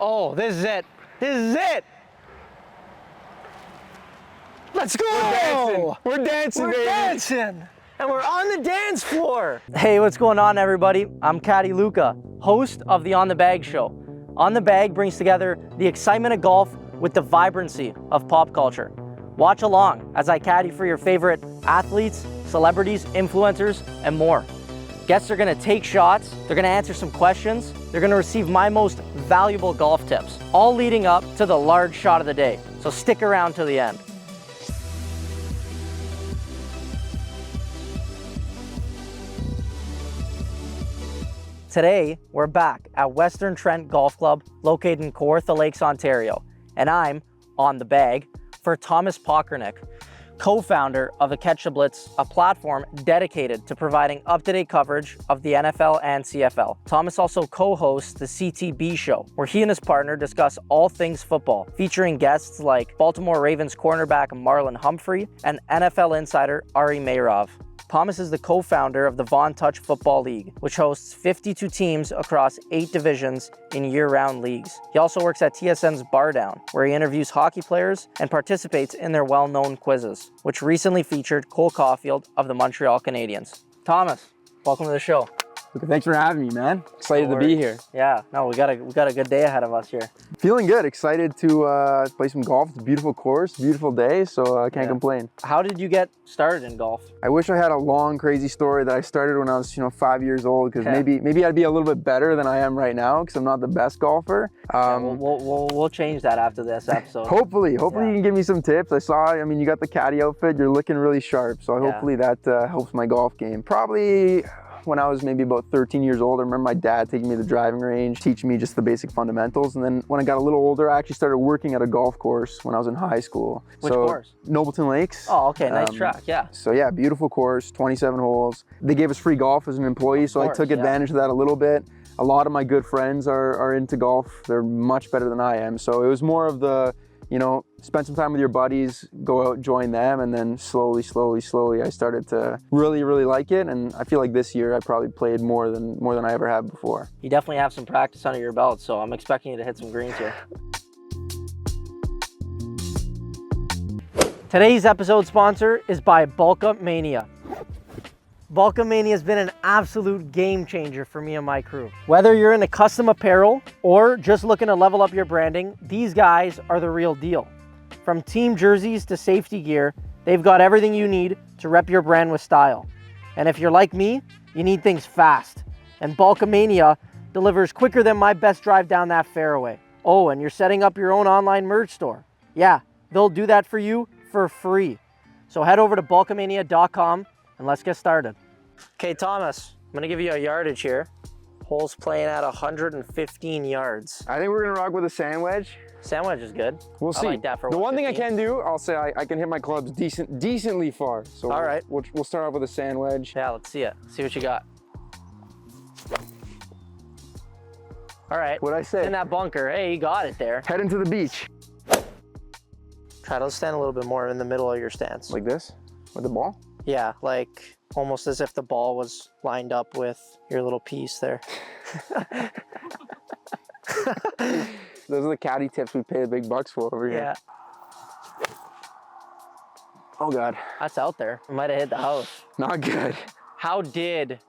Oh, this is it. This is it. Let's go. We're dancing, baby. We're dancing. And we're on the dance floor. Hey, what's going on, everybody? I'm Caddy Luca, host of the On the Bag show. On the Bag brings together the excitement of golf with the vibrancy of pop culture. Watch along as I caddy for your favorite athletes, celebrities, influencers, and more. Guests are gonna take shots, they're gonna answer some questions, they're gonna receive my most valuable golf tips, all leading up to the large shot of the day. So stick around to the end. Today, we're back at Western Trent Golf Club, located in Kawartha Lakes, Ontario, and I'm on the bag for Thomas Pocrnic, co-founder of the Catch the Blitz, a platform dedicated to providing up-to-date coverage of the NFL and CFL. Thomas also co-hosts the CTB show, where he and his partner discuss all things football, featuring guests like Baltimore Ravens cornerback Marlon Humphrey and NFL insider Ari Meirov. Thomas is the co-founder of the Von Touch Football League, which hosts 52 teams across 8 divisions in year-round leagues. He also works at TSN's Bar Down, where he interviews hockey players and participates in their well-known quizzes, which recently featured Cole Caulfield of the Montreal Canadiens. Thomas, welcome to the show. Okay, thanks for having me, man. Excited to be here. Yeah, no, we got a good day ahead of us here. Feeling good. Excited to play some golf. It's a beautiful course, beautiful day, so I can't complain. How did you get started in golf? I wish I had a long, crazy story that I started when I was, 5 years old, because maybe I'd be a little bit better than I am right now, because I'm not the best golfer. We'll change that after this episode. Hopefully you can give me some tips. I mean, you got the caddy outfit. You're looking really sharp, so hopefully that helps my golf game. Probably when I was maybe about 13 years old, I remember my dad taking me to the driving range, teaching me just the basic fundamentals. And then when I got a little older, I actually started working at a golf course when I was in high school. Which course? Nobleton Lakes. Oh, okay, nice track, yeah. So yeah, beautiful course, 27 holes. They gave us free golf as an employee, so I took advantage of that a little bit. A lot of my good friends are into golf. They're much better than I am. So it was more of the, spend some time with your buddies, go out, join them, and then slowly, I started to really, really like it. And I feel like this year I probably played more than I ever have before. You definitely have some practice under your belt, so I'm expecting you to hit some greens here. Today's episode sponsor is by Bulkamania. Bulkamania has been an absolute game changer for me and my crew. Whether you're into custom apparel or just looking to level up your branding, these guys are the real deal. From team jerseys to safety gear, they've got everything you need to rep your brand with style. And if you're like me, you need things fast. And Bulkamania delivers quicker than my best drive down that fairway. Oh, and you're setting up your own online merch store. Yeah, they'll do that for you for free. So head over to bulkamania.com and let's get started. Okay, Thomas, I'm gonna give you a yardage here. Hole's playing at 115 yards. I think we're gonna rock with a sand wedge. Sand wedge is good. We'll see. I like that for the one thing I can do, I'll say I can hit my clubs decently far. So all right, we'll start off with a sand wedge. Yeah, let's see it. See what you got. All right. What'd I say? It's in that bunker. Hey, you got it there. Heading to the beach. Try to stand a little bit more in the middle of your stance. Like this? With the ball? Yeah, like almost as if the ball was lined up with your little piece there. Those are the caddy tips we pay the big bucks for over here. Yeah. Oh God. That's out there. We might have hit the house. Not good. How did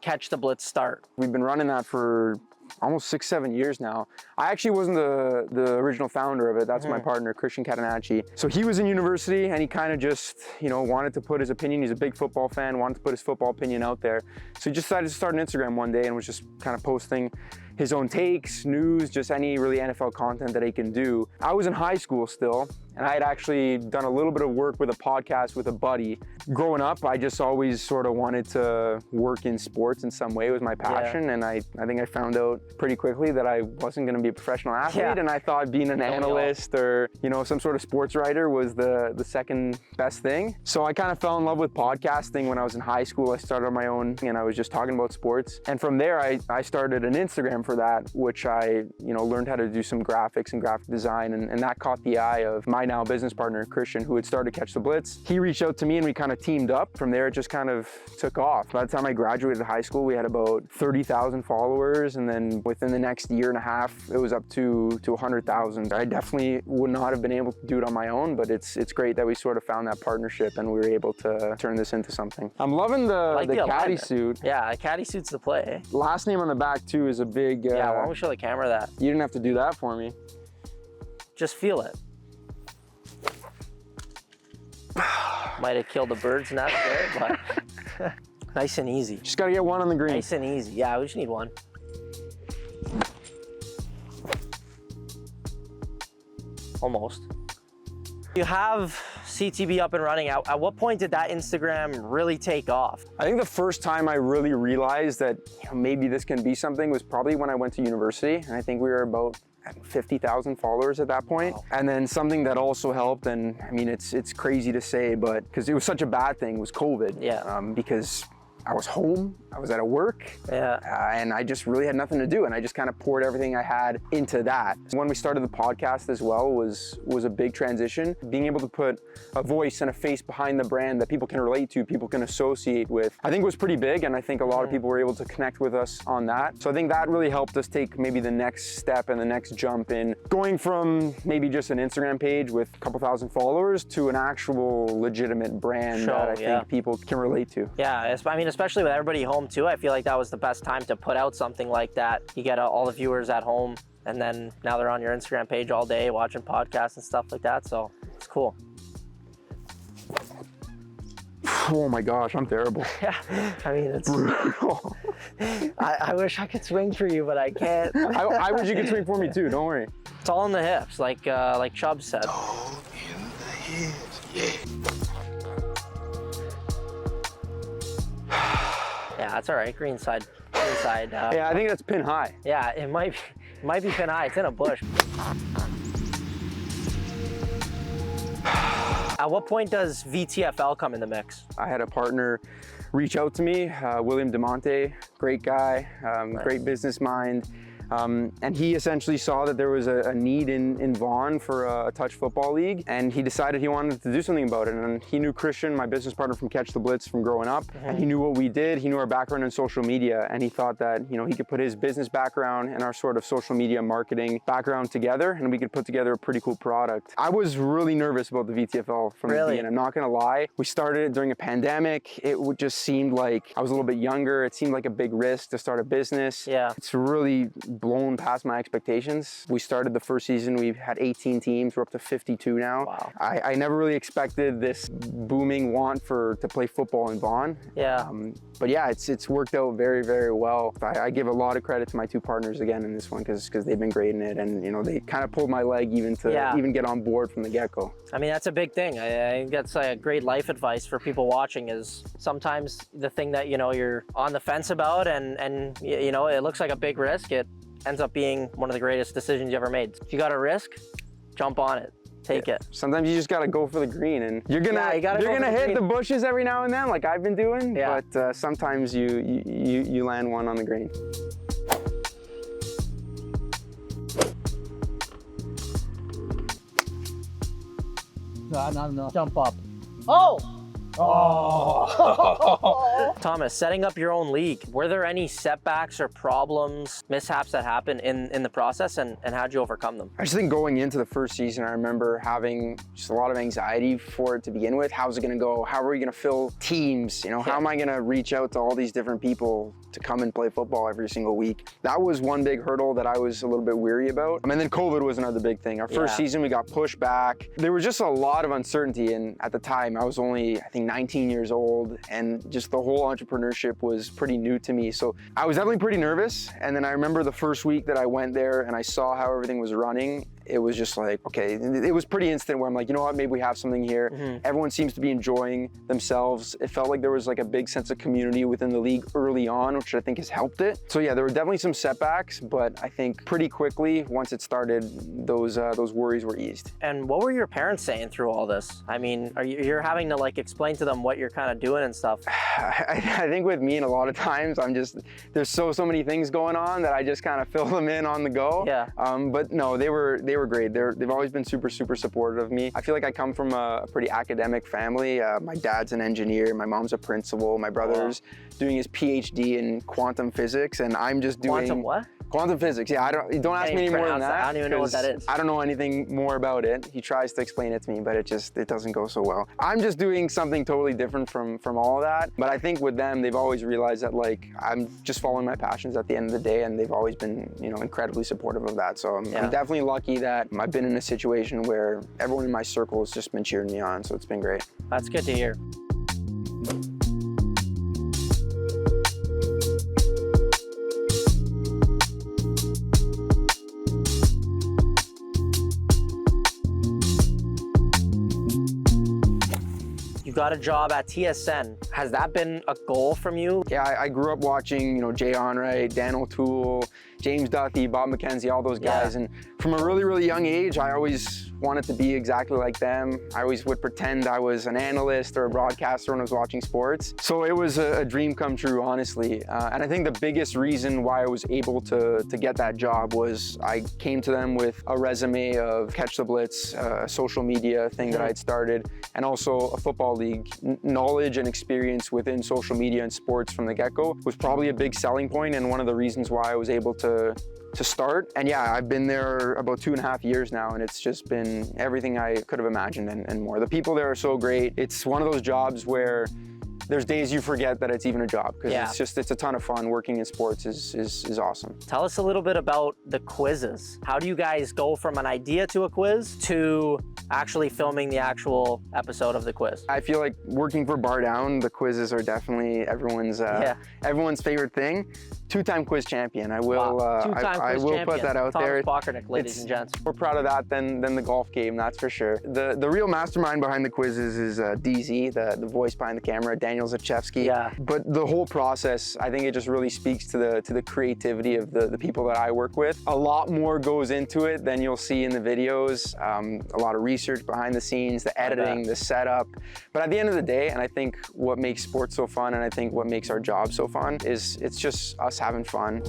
Catch the Blitz start? We've been running that for almost 6-7 years now. I actually wasn't the original founder of it. That's my partner, Christian Catenacci. So he was in university and he kind of just, wanted to put his opinion. He's a big football fan, wanted to put his football opinion out there. So he just decided to start an Instagram one day and was just kind of posting his own takes, news, just any really NFL content that he can do. I was in high school still, and I had actually done a little bit of work with a podcast with a buddy. Growing up, I just always sort of wanted to work in sports in some way. It was my passion, and I think I found out pretty quickly that I wasn't gonna be a professional athlete, and I thought being an analyst or some sort of sports writer was the second best thing. So I kind of fell in love with podcasting when I was in high school. I started on my own, and I was just talking about sports. And from there, I started an Instagram for that, which I learned how to do some graphics and graphic design, and that caught the eye of my my now business partner, Christian, who had started Catch the Blitz. He reached out to me and we kind of teamed up. From there, it just kind of took off. By the time I graduated high school, we had about 30,000 followers. And then within the next year and a half, it was up to 100,000. I definitely would not have been able to do it on my own, but it's great that we sort of found that partnership and we were able to turn this into something. I'm loving the caddy suit. Yeah, a caddy suit's the play. Last name on the back too is a big... yeah, why don't we show the camera that? You didn't have to do that for me. Just feel it. Might have killed the bird's nest there, but nice and easy. Just gotta get one on the green. Nice and easy. Yeah, we just need one. Almost. You have CTB up and running. At what point did that Instagram really take off? I think the first time I really realized that maybe this can be something was probably when I went to university. And I think we were about 50,000 followers at that point. Wow. And then something that also helped, and I mean, it's crazy to say, but because it was such a bad thing, was COVID. Yeah. Because I was home, I was out of work, and I just really had nothing to do, and I just kind of poured everything I had into that. When we started the podcast as well was a big transition. Being able to put a voice and a face behind the brand that people can relate to, people can associate with, I think was pretty big, and I think a lot of people were able to connect with us on that. So I think that really helped us take maybe the next step and the next jump in going from maybe just an Instagram page with a couple thousand followers to an actual legitimate brand that I think people can relate to. Yeah, I mean, especially with everybody home too, I feel like that was the best time to put out something like that. You get all the viewers at home, and then now they're on your Instagram page all day watching podcasts and stuff like that, so it's cool. Oh my gosh, I'm terrible. Yeah, I mean, it's brutal. I wish I could swing for you, but I can't. I wish you could swing for me too, don't worry. It's all in the hips, like Chubb said. All in the hips, yeah. Yeah, that's all right. Green side. Yeah, I think that's pin high. Yeah, it might be pin high. It's in a bush. At what point does VTFL come in the mix? I had a partner reach out to me, William DeMonte, great guy, great business mind. And he essentially saw that there was a need in Vaughan for a touch football league, and he decided he wanted to do something about it. And he knew Christian, my business partner from Catch the Blitz, from growing up, and he knew what we did. He knew our background in social media, and he thought that he could put his business background and our sort of social media marketing background together, and we could put together a pretty cool product. I was really nervous about the VTFL from the beginning. I'm not gonna lie. We started it during a pandemic. It just seemed like I was a little bit younger. It seemed like a big risk to start a business. Yeah. It's really blown past my expectations. We started the first season, we've had 18 teams, we're up to 52 now. Wow. I never really expected this booming want to play football in Vaughan. Yeah. But yeah, it's worked out very, very well. I give a lot of credit to my two partners again in this one because they've been great in it, and they kind of pulled my leg even get on board from the get-go. I mean, that's a big thing. I think that's a great life advice for people watching, is sometimes the thing that you're on the fence about and it looks like a big risk, it ends up being one of the greatest decisions you ever made. If you got a risk, jump on it. Take it. Sometimes you just gotta go for the green, and you're gonna hit the bushes every now and then, like I've been doing. Yeah. But sometimes you land one on the green. No. Jump up. Oh! Oh! Thomas, setting up your own league, were there any setbacks or problems, mishaps that happened in the process, and how'd you overcome them? I just think going into the first season, I remember having just a lot of anxiety for it to begin with. How's it gonna go? How are we gonna fill teams? How am I gonna reach out to all these different people to come and play football every single week? That was one big hurdle that I was a little bit weary about. And then COVID was another big thing. Our first season, we got pushed back. There was just a lot of uncertainty, and at the time, I was only, I think, 19 years old, and just the whole entrepreneurship was pretty new to me. So I was definitely pretty nervous. And then I remember the first week that I went there and I saw how everything was running. It was just like, okay, it was pretty instant where I'm like, you know what, maybe we have something here. Everyone seems to be enjoying themselves. It felt like there was like a big sense of community within the league early on, which I think has helped it. So yeah, there were definitely some setbacks, but I think pretty quickly, once it started, those worries were eased. And what were your parents saying through all this? I mean, you're having to like explain to them what you're kind of doing and stuff. I think with me, and a lot of times, there's so many things going on that I just kind of fill them in on the go. Yeah. But no, they were they were great. They've always been super supportive of me. I feel like I come from a pretty academic family. My dad's an engineer, my mom's a principal, my brother's doing his PhD in quantum physics, and I'm just doing— Quantum what? Quantum physics, yeah. Don't ask me any more than that. I don't even know what that is. I don't know anything more about it. He tries to explain it to me, but it doesn't go so well. I'm just doing something totally different from all of that. But I think with them, they've always realized that like I'm just following my passions at the end of the day, and they've always been, you know, incredibly supportive of that. So I'm definitely lucky that I've been in a situation where everyone in my circle has just been cheering me on. So it's been great. That's good to hear. You got a job at TSN. Has that been a goal from you? Yeah, I grew up watching, you know, Jay Onrait, Dan O'Toole, James Duthie, Bob McKenzie, all those guys. And from a really young age, I always wanted to be exactly like them. I always would pretend I was an analyst or a broadcaster when I was watching sports. So it was a dream come true, honestly. And I think the biggest reason why I was able to get that job was I came to them with a resume of Catch the Blitz, a social media thing that I'd started, and also a football league. Knowledge and experience within social media and sports from the get-go was probably a big selling point, and one of the reasons why I was able to start. And yeah, I've been there about 2.5 years now, and it's just been everything I could have imagined and more. The people there are so great. It's one of those jobs where there's days you forget that it's even a job, because it's a ton of fun. Working in sports is awesome. Tell us a little bit about the quizzes. How do you guys go from an idea to a quiz to actually filming the actual episode of the quiz? I feel like working for Bar Down, the quizzes are definitely everyone's favorite thing. Two-time quiz champion. I will I will put that out there. Pocrnic, ladies and gents. More proud of that than the golf game, that's for sure. The real mastermind behind the quizzes is DZ, the voice behind the camera, Daniel Zachewski. Yeah. But the whole process, I think it just really speaks to the creativity of the people that I work with. A lot more goes into it than you'll see in the videos. A lot of research behind the scenes, the editing, the setup. But at the end of the day, and I think what makes sports so fun, and I think what makes our job so fun, is it's just us having fun.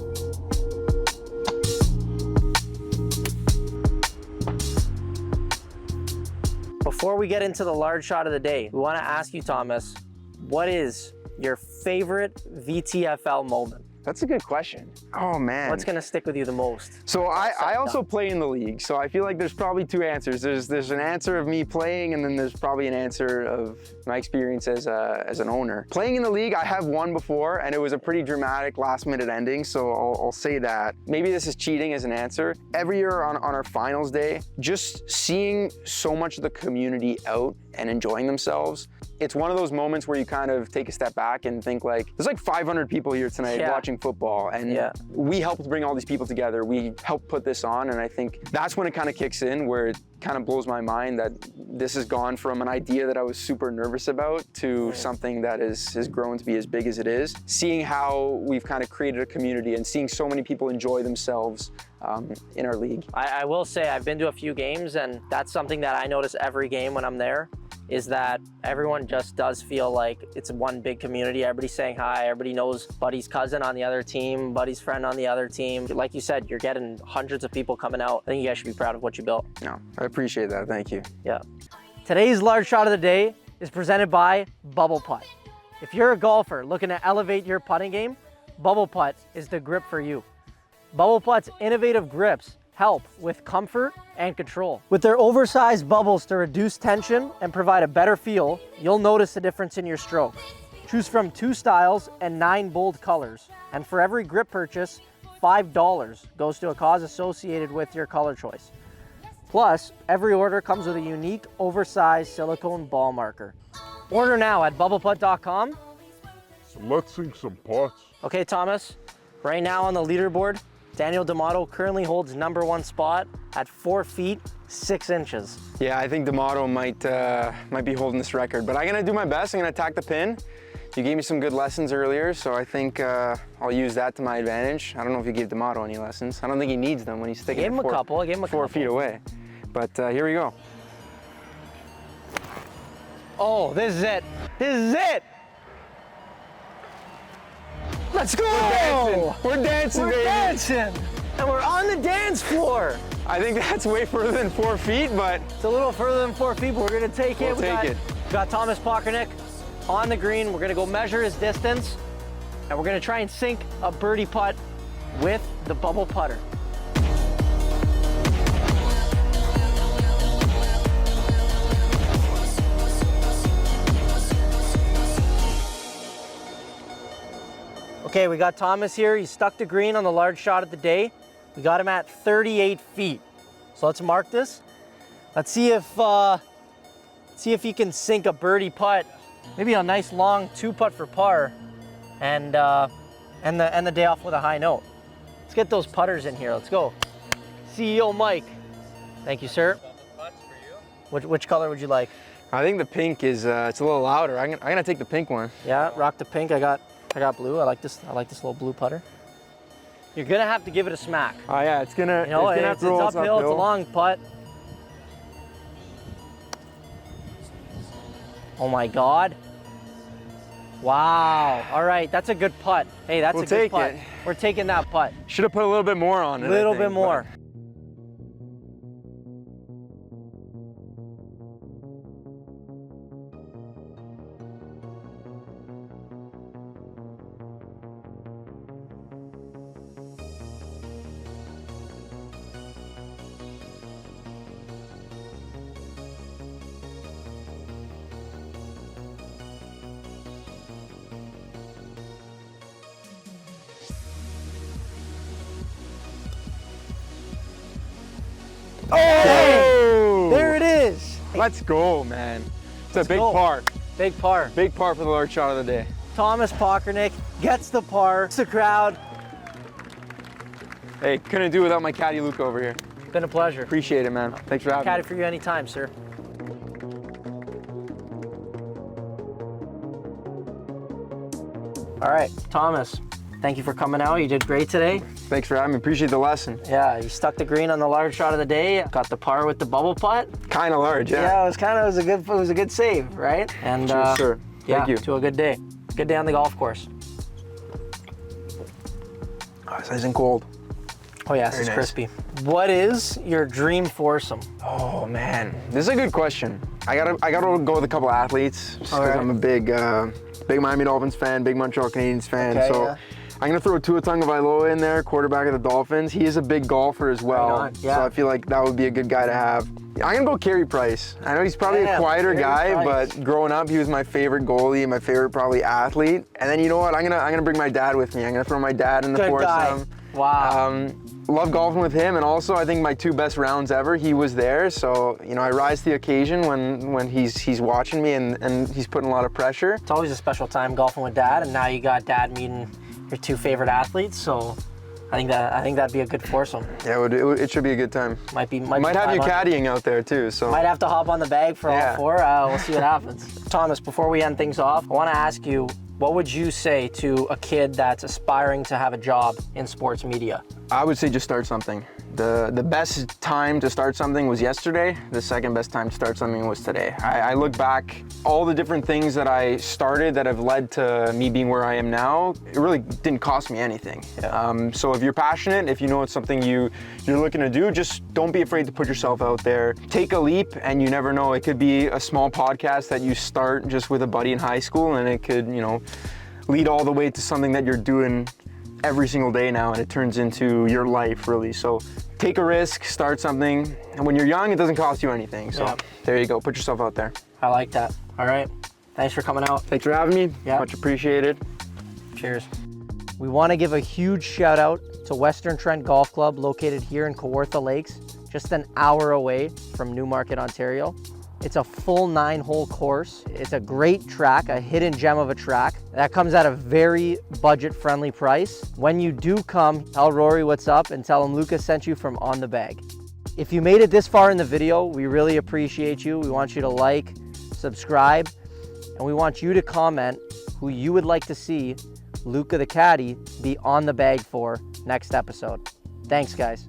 Before we get into the large shot of the day, we want to ask you, Thomas, what is your favorite VTFL moment? That's a good question. Oh man. What's gonna stick with you the most? So I also play in the league, so I feel like there's probably two answers. There's an answer of me playing, and then there's probably an answer of my experience as an owner. Playing in the league, I have won before, and it was a pretty dramatic last-minute ending, so I'll say that. Maybe this is cheating as an answer. Every year on our finals day, just seeing so much of the community out and enjoying themselves, it's one of those moments where you kind of take a step back and think like, there's like 500 people here tonight watching football, and we helped bring all these people together. We helped put this on, and I think that's when it kind of kicks in, where it kind of blows my mind that this has gone from an idea that I was super nervous about to something that has grown to be as big as it is. Seeing how we've kind of created a community and seeing so many people enjoy themselves in our league. I will say I've been to a few games, and that's something that I notice every game when I'm there, is that everyone just does feel like it's one big community. Everybody's saying hi, everybody knows buddy's cousin on the other team, buddy's friend on the other team. Like you said, you're getting hundreds of people coming out. I think you guys should be proud of what you built. No, I appreciate that, thank you. Yeah. Today's large shot of the day is presented by Bubble Putt. If you're a golfer looking to elevate your putting game, Bubble Putt is the grip for you. Bubble Putt's innovative grips help with comfort and control. With their oversized bubbles to reduce tension and provide a better feel, you'll notice a difference in your stroke. Choose from 2 styles and 9 bold colors. And for every grip purchase, $5 goes to a cause associated with your color choice. Plus, every order comes with a unique oversized silicone ball marker. Order now at bubbleputt.com. So let's sink some putts. Okay, Thomas, right now on the leaderboard, Daniel D'Amato currently holds #1 spot at 4 feet 6 inches. Yeah, I think D'Amato might be holding this record, but I'm gonna do my best. I'm gonna attack the pin. You gave me some good lessons earlier, so I think I'll use that to my advantage. I don't know if you gave D'Amato any lessons. I don't think he needs them when he's sticking I gave him a couple. 4 feet away. But here we go. Oh, this is it. This is it. Let's go! We're dancing, we're baby. Dancing! And we're on the dance floor. I think that's way further than 4 feet, but It's a little further than 4 feet, but we're gonna take it. We'll take it. We got Thomas Pocrnic on the green. We're gonna go measure his distance, and we're gonna try and sink a birdie putt with the bubble putter. Okay, we got Thomas here. He stuck the green on the large shot of the day. We got him at 38 feet. So let's mark this. Let's see if he can sink a birdie putt, maybe a nice long 2-putt for par, and the day off with a high note. Let's get those putters in here. Let's go. CEO Mike. Thank you, sir. Which color would you like? I think the pink is it's a little louder. I'm gonna take the pink one. Yeah, rock the pink. I got blue. I like this little blue putter. You're gonna have to give it a smack. Oh yeah, it's gonna. You know, it's uphill. It's a long putt. Oh my God. Wow. All right, that's a good putt. Hey, that's a good putt. We're taking that putt. Should have put a little bit more on it. A little bit more. Oh! There it is. Let's go, man. It's a big go. par. Big par. Big par for the large shot of the day. Thomas Pocrnic gets the par. It's the crowd. Hey, couldn't do without my caddy Luke over here. Been a pleasure. Appreciate it, man. Thanks for having me. Caddy for you anytime, sir. All right, Thomas, thank you for coming out. You did great today. Thanks for having me. Appreciate the lesson. Yeah, you stuck the green on the large shot of the day. Got the par with the bubble putt. Kind of large, yeah. Yeah, it was a good save, right? And Cheers, sir. Thank you. To a good day. Good day on the golf course. Oh, it's nice and cold. Oh yes, it's crispy. What is your dream foursome? Oh man, this is a good question. I gotta go with a couple athletes just because I'm a big Miami Dolphins fan, big Montreal Canadiens fan. Okay, so yeah. I'm gonna throw Tua Tagovailoa in there, quarterback of the Dolphins. He is a big golfer as well, Right on, yeah. so I feel like that would be a good guy to have. I'm gonna go Carey Price. I know he's probably a quieter guy, but growing up he was my favorite goalie, my favorite probably athlete. And then you know what? I'm gonna bring my dad with me. I'm gonna throw my dad in the foursome. Wow. Love golfing with him, and also I think my 2 best rounds ever, he was there. So you know, I rise to the occasion when he's watching me and he's putting a lot of pressure. It's always a special time golfing with dad, and now you got dad meeting your 2 favorite athletes. So I think that'd be a good foursome. Yeah, it should be a good time. Might have you caddying out there too. So might have to hop on the bag for all 4. We'll see what happens. Thomas, before we end things off, I want to ask you, what would you say to a kid that's aspiring to have a job in sports media? I would say just start something. The best time to start something was yesterday. The second best time to start something was today. I look back, all the different things that I started that have led to me being where I am now, it really didn't cost me anything. Yeah. So if you're passionate, if you know it's something you're looking to do, just don't be afraid to put yourself out there. Take a leap, and you never know. It could be a small podcast that you start just with a buddy in high school, and it could, you know, lead all the way to something that you're doing every single day now, and it turns into your life, really. So take a risk, start something, and when you're young, it doesn't cost you anything. So there you go, put yourself out there. I like that. All right, thanks for coming out. Thanks for having me. Much appreciated. Cheers. We want to give a huge shout out to Western Trent Golf Club, located here in Kawartha Lakes, just an hour away from Newmarket, Ontario. It's a full 9-hole course. It's a great track, a hidden gem of a track that comes at a very budget-friendly price. When you do come, tell Rory what's up and tell him Lucas sent you from On The Bag. If you made it this far in the video, we really appreciate you. We want you to like, subscribe, and we want you to comment who you would like to see Luca the Caddy be on the bag for next episode. Thanks, guys.